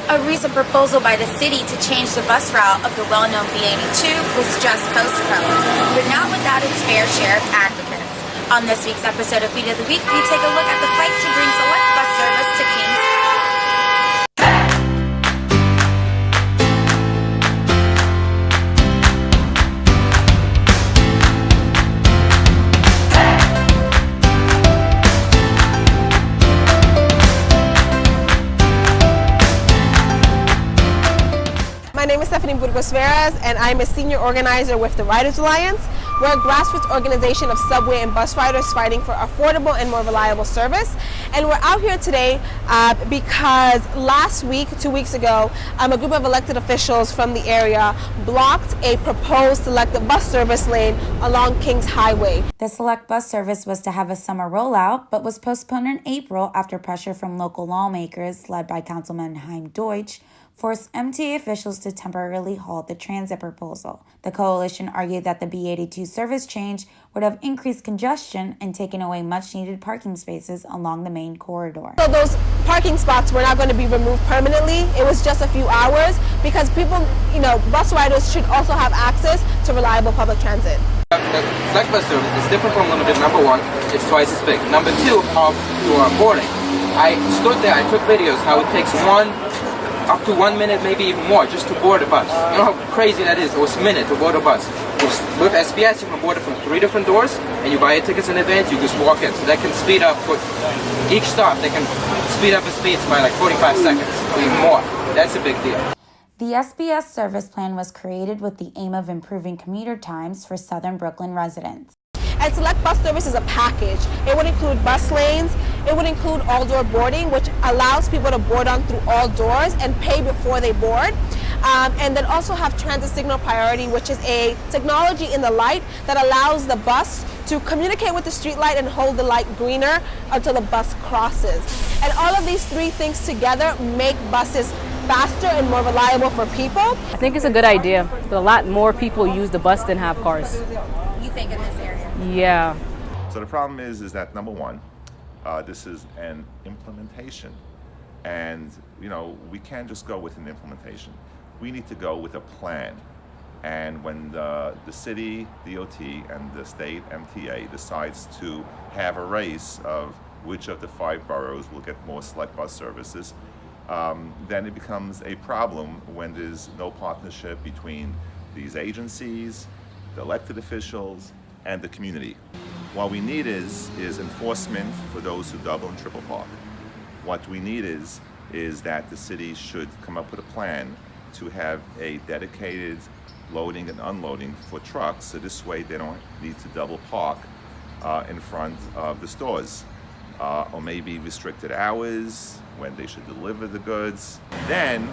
A recent proposal by the city to change the bus route of the well-known B82 was just postponed, but not without its fair share of advocates. On this week's episode of Beat of the Week, we take a look at the fight to bring select bus service to Kings Island. My name is and I'm a senior organizer with the Riders Alliance. We're a grassroots organization of subway and bus riders fighting for affordable and more reliable service. And we're out here today because last week, 2 weeks ago, a group of elected officials from the area blocked a proposed selective bus service lane along Kings Highway. The select bus service was to have a summer rollout, but was postponed in April after pressure from local lawmakers, led by Councilman Hein Deutsch, forced MTA officials to temporarily halt the transit proposal. The coalition argued that the B82 service change would have increased congestion and taken away much-needed parking spaces along the main corridor. So those parking spots were not going to be removed permanently. It was just a few hours because people, bus riders should also have access to reliable public transit. The select bus service is different from limited. Number one, it's twice as big. Number two, of your boarding. I stood there, I took videos how it takes up to 1 minute, maybe even more, just to board a bus. You know how crazy that is? It was a minute to board a bus. With SBS, you can board it from 3 different doors, and you buy your tickets in advance, you just walk in. So that can speed up, for each stop, they can speed up the speeds by like 45 seconds, or even more. That's a big deal. The SBS service plan was created with the aim of improving commuter times for Southern Brooklyn residents. And select bus service is a package. It would include bus lanes, it would include all-door boarding, which allows people to board on through all doors and pay before they board. And then also have transit signal priority, which is a technology in the light that allows the bus to communicate with the street light and hold the light greener until the bus crosses. And all of these three things together make buses faster and more reliable for people. I think it's a good idea. A lot more people use the bus than have cars. You think in this area? Yeah. So the problem is that number one, this is an implementation, and we can't just go with an implementation. We need to go with a plan. And when the city DOT and the state MTA decides to have a race of which of the 5 boroughs will get more select bus services, then it becomes a problem when there's no partnership between these agencies, the elected officials, and the community. What we need is enforcement for those who double and triple park. What we need is that the city should come up with a plan to have a dedicated loading and unloading for trucks, so this way they don't need to double park in front of the stores. Or maybe restricted hours when they should deliver the goods. Then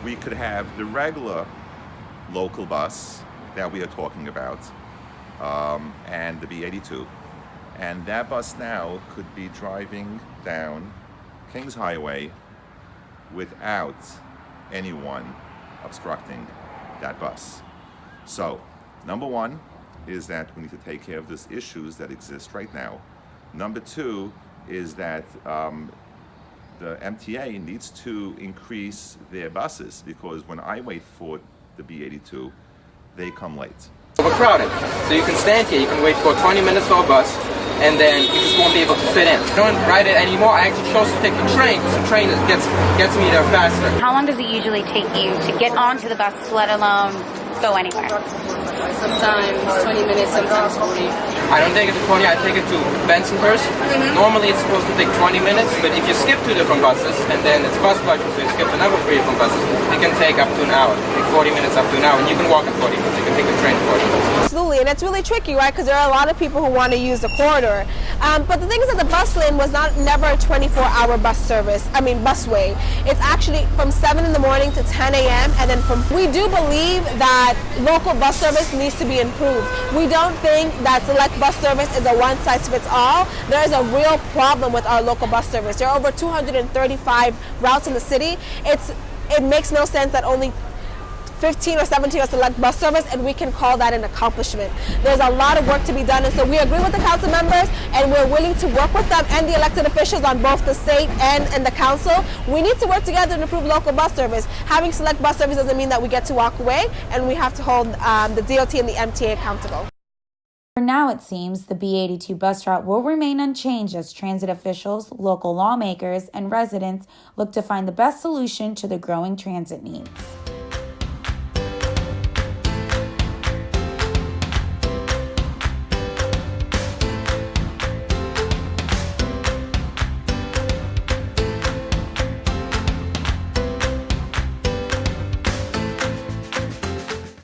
we could have the regular local bus that we are talking about, and the B82. And that bus now could be driving down Kings Highway without anyone obstructing that bus. So, number one is that we need to take care of these issues that exist right now. Number two is that the MTA needs to increase their buses, because when I wait for the B82, they come late. Overcrowded. So you can stand here, you can wait for 20 minutes for a bus, and then you just won't be able to fit in. I don't ride it anymore. I actually chose to take the train, because the train gets me there faster. How long does it usually take you to get onto the bus, let alone go anywhere? Sometimes 20 minutes, sometimes 40. I don't take it to Coney, I take it to Bensonhurst. Normally it's supposed to take 20 minutes, but if you skip 2 different buses, and then it's bus budget, so you skip another 3 different buses, it can take up to an hour. Take 40 minutes up to an hour, and you can walk in 40 minutes. You can take the train 40 minutes. Absolutely, and it's really tricky, right? Because there are a lot of people who want to use the corridor. But the thing is that the bus lane was never a 24-hour busway. It's actually from 7 in the morning to 10 a.m. and then we do believe that local bus service needs to be improved. We don't think that select bus service is a one-size-fits-all. There is a real problem with our local bus service. There are over 235 routes in the city. It makes no sense that only 15 or 17 or select bus service, and we can call that an accomplishment. There's a lot of work to be done, and so we agree with the council members, and we're willing to work with them and the elected officials on both the state and the council. We need to work together to improve local bus service. Having select bus service doesn't mean that we get to walk away, and we have to hold the DOT and the MTA accountable. For now, it seems the B82 bus route will remain unchanged as transit officials, local lawmakers, and residents look to find the best solution to the growing transit needs.